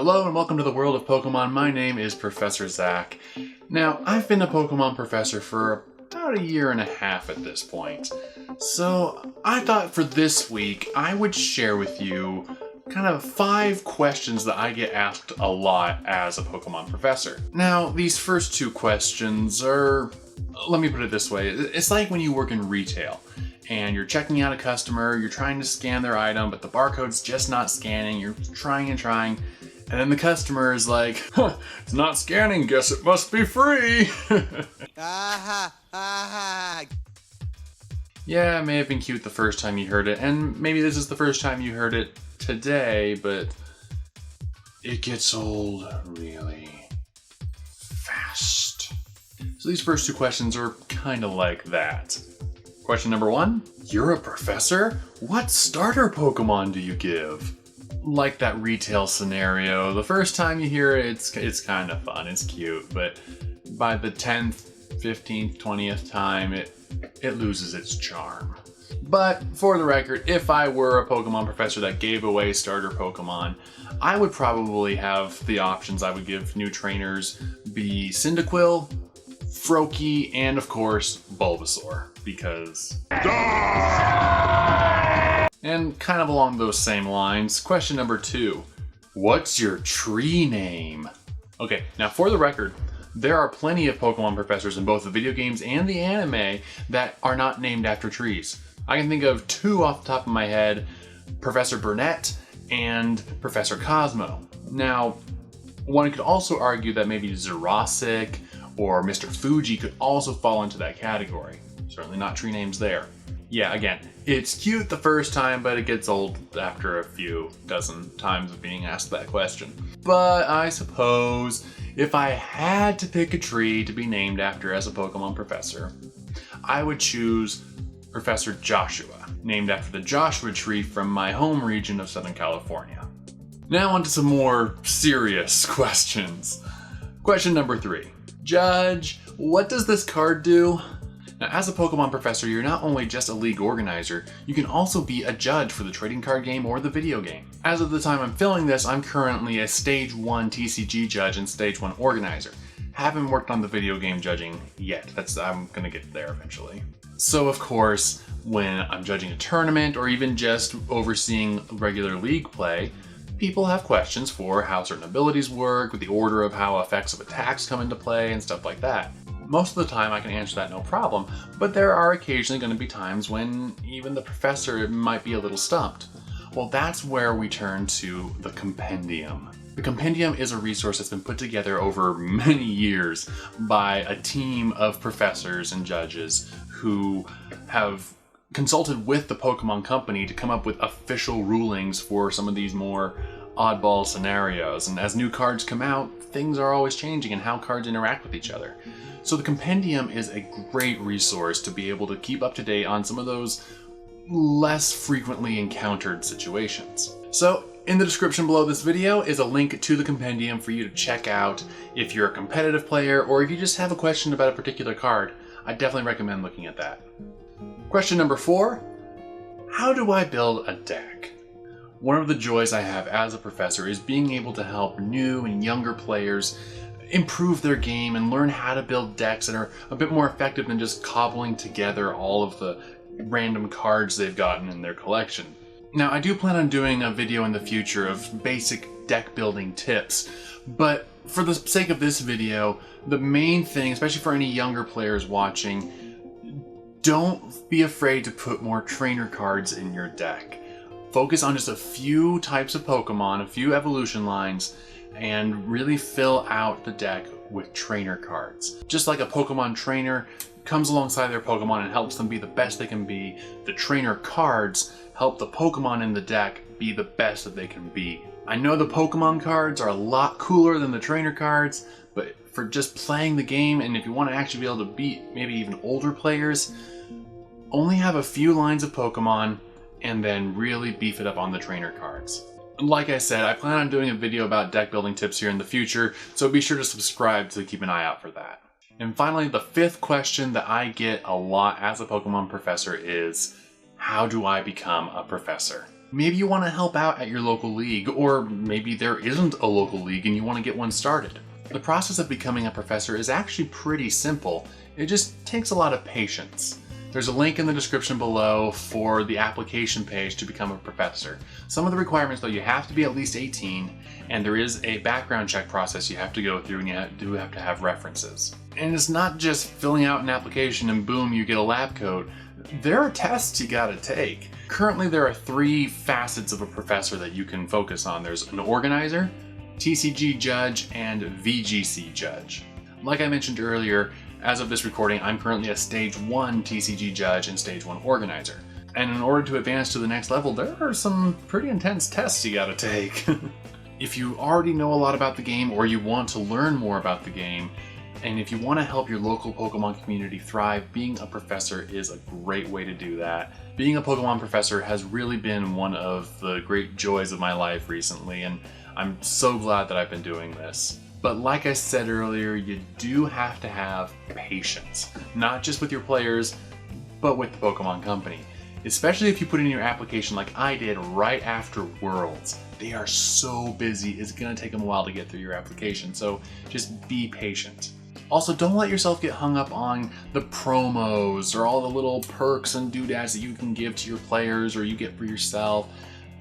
Hello and welcome to the world of Pokemon. My name is Professor Zack. Now, I've been a Pokemon professor for about 1.5 years at this point. So I thought for this week I would share with you kind of 5 questions that I get asked a lot as a Pokemon professor. Now, these first 2 questions are, let me put it this way, it's like when you work in retail and you're checking out a customer, you're trying to scan their item, but the barcode's just not scanning, you're trying and trying, and then the customer is like, huh, it's not scanning, guess it must be free. Yeah, it may have been cute the first time you heard it, and maybe this is the first time you heard it today, but it gets old really fast. So these first 2 questions are kind of like that. Question number 1, you're a professor? What starter Pokemon do you give? Like that retail scenario, the first time you hear it, it's kind of fun, it's cute, but by the 10th, 15th, 20th time, it loses its charm. But for the record, if I were a Pokemon professor that gave away starter Pokemon, I would probably have the options I would give new trainers be Cyndaquil, Froakie, and of course, Bulbasaur, because... And kind of along those same lines, question number 2, what's your tree name? Okay, now for the record, there are plenty of Pokemon professors in both the video games and the anime that are not named after trees. I can think of 2 off the top of my head, Professor Burnett and Professor Cosmo. Now, one could also argue that maybe Jurassic or Mr. Fuji could also fall into that category. Certainly not tree names there. Yeah, again, it's cute the first time, but it gets old after a few dozen times of being asked that question. But I suppose if I had to pick a tree to be named after as a Pokemon professor, I would choose Professor Joshua, named after the Joshua tree from my home region of Southern California. Now onto some more serious questions. Question number 3. Judge, what does this card do? Now, as a Pokemon professor, you're not only just a league organizer, you can also be a judge for the trading card game or the video game. As of the time I'm filming this, I'm currently a Stage 1 TCG judge and Stage 1 organizer. Haven't worked on the video game judging yet. I'm gonna get there eventually. So of course, when I'm judging a tournament or even just overseeing regular league play, people have questions for how certain abilities work, with the order of how effects of attacks come into play and stuff like that. Most of the time I can answer that no problem, but there are occasionally going to be times when even the professor might be a little stumped. Well, that's where we turn to the Compendium. The Compendium is a resource that's been put together over many years by a team of professors and judges who have consulted with the Pokemon Company to come up with official rulings for some of these more oddball scenarios. And as new cards come out, things are always changing in how cards interact with each other. So the Compendium is a great resource to be able to keep up to date on some of those less frequently encountered situations. So in the description below this video is a link to the Compendium for you to check out if you're a competitive player or if you just have a question about a particular card. I definitely recommend looking at that. Question number 4, how do I build a deck? One of the joys I have as a professor is being able to help new and younger players improve their game and learn how to build decks that are a bit more effective than just cobbling together all of the random cards they've gotten in their collection. Now, I do plan on doing a video in the future of basic deck building tips, but for the sake of this video, the main thing, especially for any younger players watching, don't be afraid to put more trainer cards in your deck. Focus on just a few types of Pokemon, a few evolution lines, and really fill out the deck with trainer cards. Just like a Pokemon trainer comes alongside their Pokemon and helps them be the best they can be, the trainer cards help the Pokemon in the deck be the best that they can be. I know the Pokemon cards are a lot cooler than the trainer cards, but for just playing the game, and if you want to actually be able to beat maybe even older players, only have a few lines of Pokemon and then really beef it up on the trainer cards. Like I said, I plan on doing a video about deck building tips here in the future, so be sure to subscribe to keep an eye out for that. And finally, the 5th question that I get a lot as a Pokemon professor is, how do I become a professor? Maybe you want to help out at your local league, or maybe there isn't a local league and you want to get one started. The process of becoming a professor is actually pretty simple. It just takes a lot of patience. There's a link in the description below for the application page to become a professor. Some of the requirements though, you have to be at least 18, and there is a background check process you have to go through, and you do have to have references. And it's not just filling out an application and boom, you get a lab coat. There are tests you gotta take. Currently there are 3 facets of a professor that you can focus on. There's an organizer, TCG judge, and VGC judge. Like I mentioned earlier, as of this recording, I'm currently a Stage 1 TCG judge and Stage 1 organizer. And in order to advance to the next level, there are some pretty intense tests you gotta take. If you already know a lot about the game, or you want to learn more about the game, and if you want to help your local Pokemon community thrive, being a professor is a great way to do that. Being a Pokemon professor has really been one of the great joys of my life recently, and I'm so glad that I've been doing this. But like I said earlier, you do have to have patience, not just with your players, but with the Pokemon Company. Especially if you put in your application like I did right after Worlds. They are so busy, it's gonna take them a while to get through your application, so just be patient. Also, don't let yourself get hung up on the promos or all the little perks and doodads that you can give to your players or you get for yourself.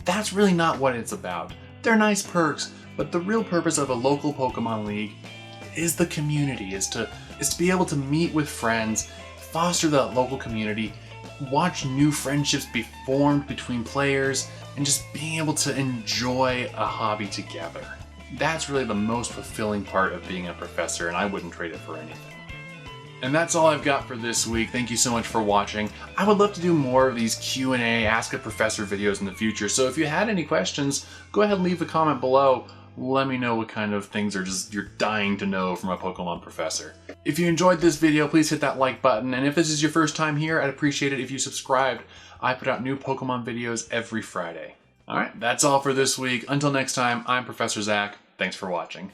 That's really not what it's about. They're nice perks, but the real purpose of a local Pokemon League is the community, is to be able to meet with friends, foster that local community, watch new friendships be formed between players, and just being able to enjoy a hobby together. That's really the most fulfilling part of being a professor, and I wouldn't trade it for anything. And that's all I've got for this week. Thank you so much for watching. I would love to do more of these Q&A, Ask a Professor videos in the future, so if you had any questions, go ahead and leave a comment below. Let me know what kind of things you're dying to know from a Pokemon professor. If you enjoyed this video, please hit that like button, and if this is your first time here, I'd appreciate it if you subscribed. I put out new Pokemon videos every Friday. Alright, that's all for this week. Until next time, I'm Professor Zack. Thanks for watching.